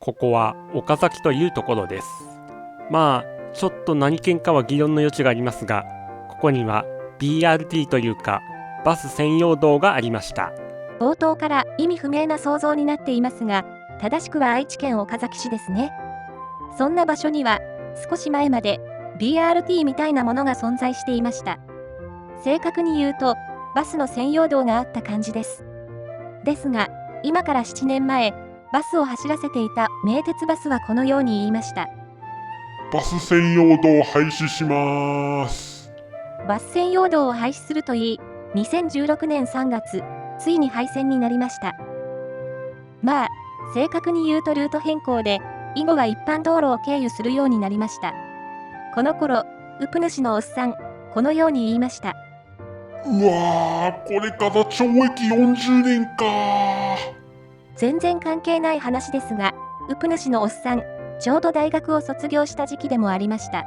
ここは岡崎というところです。まあちょっと何県かは議論の余地がありますが、ここには BRT というかバス専用道がありました。冒頭から意味不明な想像になっていますが、正しくは愛知県岡崎市ですね。そんな場所には少し前まで BRT みたいなものが存在していました。正確に言うとバスの専用道があった感じです。ですが、今から7年前、バスを走らせていた名鉄バスはこのように言いました。バス専用道を廃止します。バス専用道を廃止するといい、2016年3月、ついに廃線になりました。まあ、正確に言うとルート変更で、以後は一般道路を経由するようになりました。この頃、ウプ主のおっさん、このように言いました。うわー、これから懲役40年か。全然関係ない話ですが、ウプ主のおっさん、ちょうど大学を卒業した時期でもありました。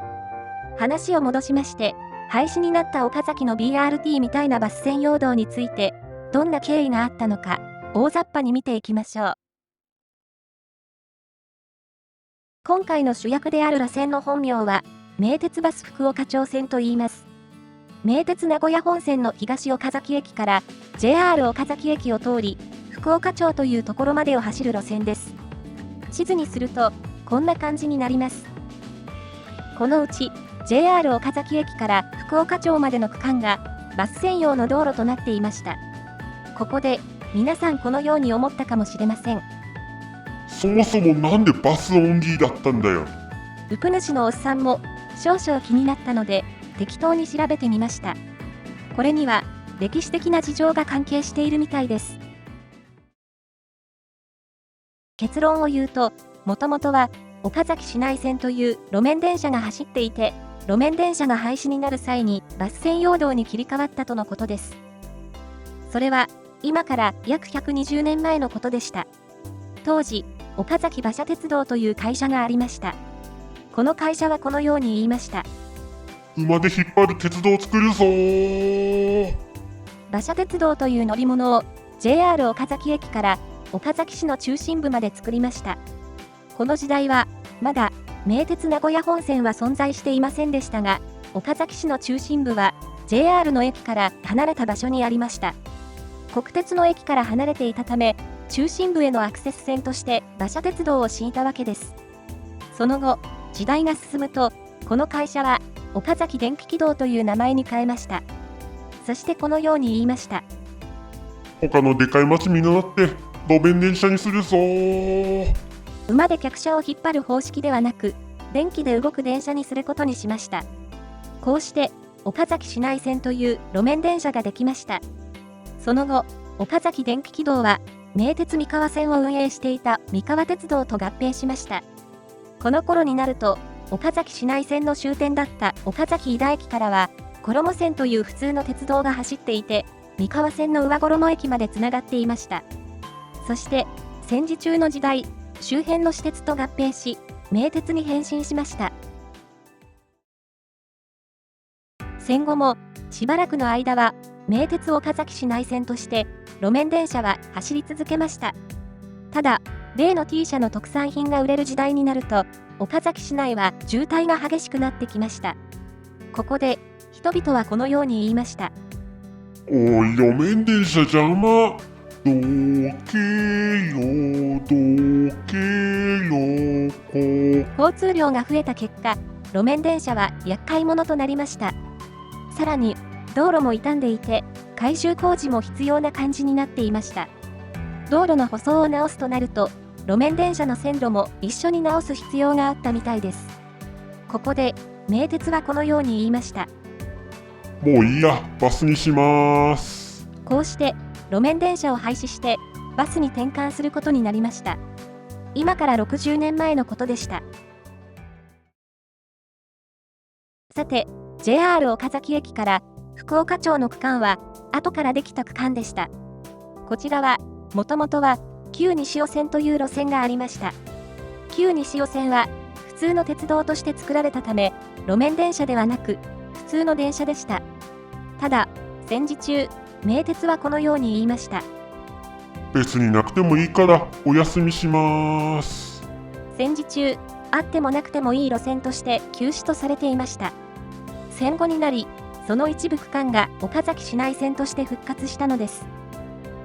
話を戻しまして、廃止になった岡崎の BRT みたいなバス専用道について、どんな経緯があったのか、大雑把に見ていきましょう。今回の主役である路線の本名は、名鉄バス福岡町線と言います。名鉄名古屋本線の東岡崎駅から JR 岡崎駅を通り、福岡町というところまでを走る路線です。地図にすると、こんな感じになります。このうち、JR 岡崎駅から福岡町までの区間がバス専用の道路となっていました。ここで、皆さんこのように思ったかもしれません。そもそもなんでバスオンリーだったんだよ。ウプ主のおっさんも少々気になったので、適当に調べてみました。これには、歴史的な事情が関係しているみたいです。結論を言うと、もともとは岡崎市内線という路面電車が走っていて、路面電車が廃止になる際にバス専用道に切り替わったとのことです。それは今から約120年前のことでした。当時、岡崎馬車鉄道という会社がありました。この会社はこのように言いました。馬で引っ張る鉄道を作るぞー。馬車鉄道という乗り物を JR 岡崎駅から岡崎市の中心部まで作りました。この時代はまだ名鉄名古屋本線は存在していませんでしたが、岡崎市の中心部は JR の駅から離れた場所にありました。国鉄の駅から離れていたため、中心部へのアクセス線として馬車鉄道を敷いたわけです。その後、時代が進むと、この会社は岡崎電気軌道という名前に変えました。そしてこのように言いました。他のでかい町見習って路面電車にするぞー。馬で客車を引っ張る方式ではなく、電気で動く電車にすることにしました。こうして、岡崎市内線という路面電車ができました。その後、岡崎電気軌道は、名鉄三河線を運営していた三河鉄道と合併しました。この頃になると、岡崎市内線の終点だった岡崎井田駅からは、衣線という普通の鉄道が走っていて、三河線の上衣駅までつながっていました。そして、戦時中の時代、周辺の私鉄と合併し、名鉄に変身しました。戦後も、しばらくの間は、名鉄岡崎市内線として、路面電車は走り続けました。ただ、例の T 社の特産品が売れる時代になると、岡崎市内は渋滞が激しくなってきました。ここで、人々はこのように言いました。おい、路面電車邪魔。どけよ、どけよ、交通量が増えた結果、路面電車は厄介者となりました。さらに、道路も傷んでいて、改修工事も必要な感じになっていました。道路の舗装を直すとなると、路面電車の線路も一緒に直す必要があったみたいです。ここで、名鉄はこのように言いました。もういいや、バスにします。こうして、路面電車を廃止して、バスに転換することになりました。今から60年前のことでした。さて、JR 岡崎駅から福岡町の区間は、後からできた区間でした。こちらは、もともとは、旧西尾線という路線がありました。旧西尾線は、普通の鉄道として作られたため、路面電車ではなく、普通の電車でした。ただ、戦時中、名鉄はこのように言いました。別になくてもいいからお休みします。戦時中、あってもなくてもいい路線として休止とされていました。戦後になり、その一部区間が岡崎市内線として復活したのです。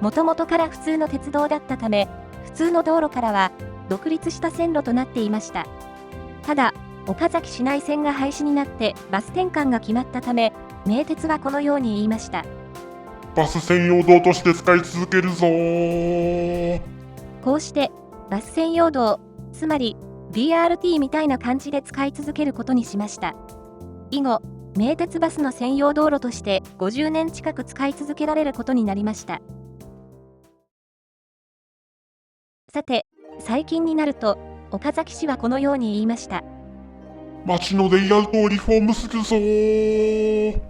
もともとから普通の鉄道だったため、普通の道路からは独立した線路となっていました。ただ、岡崎市内線が廃止になってバス転換が決まったため、名鉄はこのように言いました。バス専用道として使い続けるぞー。こうして、バス専用道、つまり BRT みたいな感じで使い続けることにしました。以後、名鉄バスの専用道路として50年近く使い続けられることになりました。さて、最近になると、岡崎市はこのように言いました。街のレイアウトをリフォームするぞー。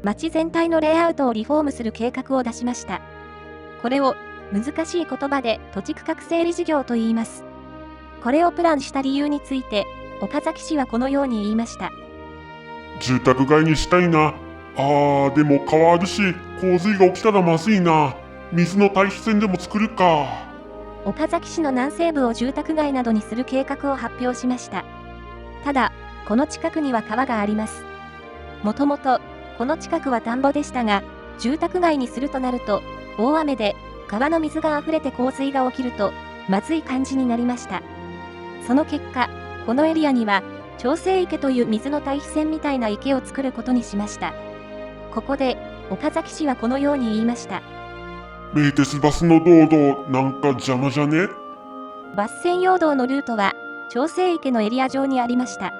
街全体のレイアウトをリフォームする計画を出しました。これを難しい言葉で土地区画整理事業と言います。これをプランした理由について、岡崎市はこのように言いました。住宅街にしたいな。でも川あるし、洪水が起きたらまずいな。水の対比線でも作るか。岡崎市の南西部を住宅街などにする計画を発表しました。ただ、この近くには川があります。もともと、この近くは田んぼでしたが、住宅街にするとなると、大雨で川の水が溢れて洪水が起きると、まずい感じになりました。その結果、このエリアには、調整池という水の対比線みたいな池を作ることにしました。ここで、岡崎市はこのように言いました。名鉄バスの道路なんか邪魔じゃね？バス専用道のルートは、調整池のエリア上にありました。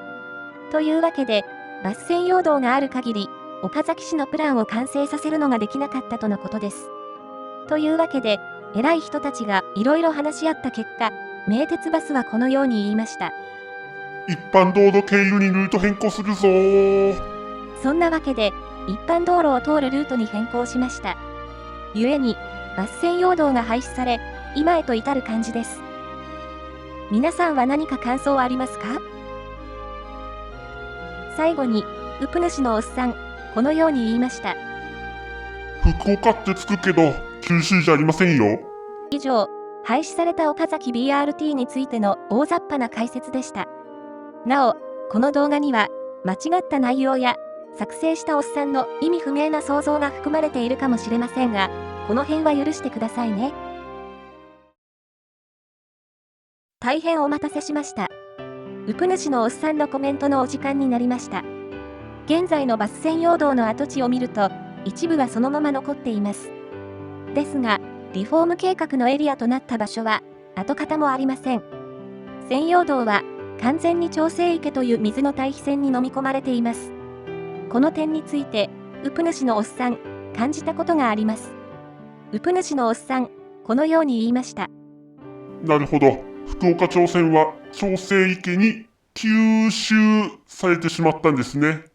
というわけで、バス専用道がある限り、岡崎市のプランを完成させるのができなかったとのことです。というわけで、偉い人たちがいろいろ話し合った結果、名鉄バスはこのように言いました。一般道路経由にルート変更するぞー。そんなわけで、一般道路を通るルートに変更しました。故に、バス専用道が廃止され、今へと至る感じです。皆さんは何か感想ありますか？最後に、ウプ主のおっさん、このように言いました。福岡ってつくけど、九州じゃありませんよ。以上、廃止された岡崎 BRT についての大雑把な解説でした。なお、この動画には、間違った内容や、作成したおっさんの意味不明な想像が含まれているかもしれませんが、この辺は許してくださいね。大変お待たせしました。ウプ主のおっさんのコメントのお時間になりました。現在のバス専用道の跡地を見ると、一部はそのまま残っています。ですが、リフォーム計画のエリアとなった場所は、跡形もありません。専用道は、完全に調整池という水の対比線に飲み込まれています。この点について、ウプ主のおっさん、感じたことがあります。ウプ主のおっさん、このように言いました。なるほど。福岡町線は調整池に吸収されてしまったんですね。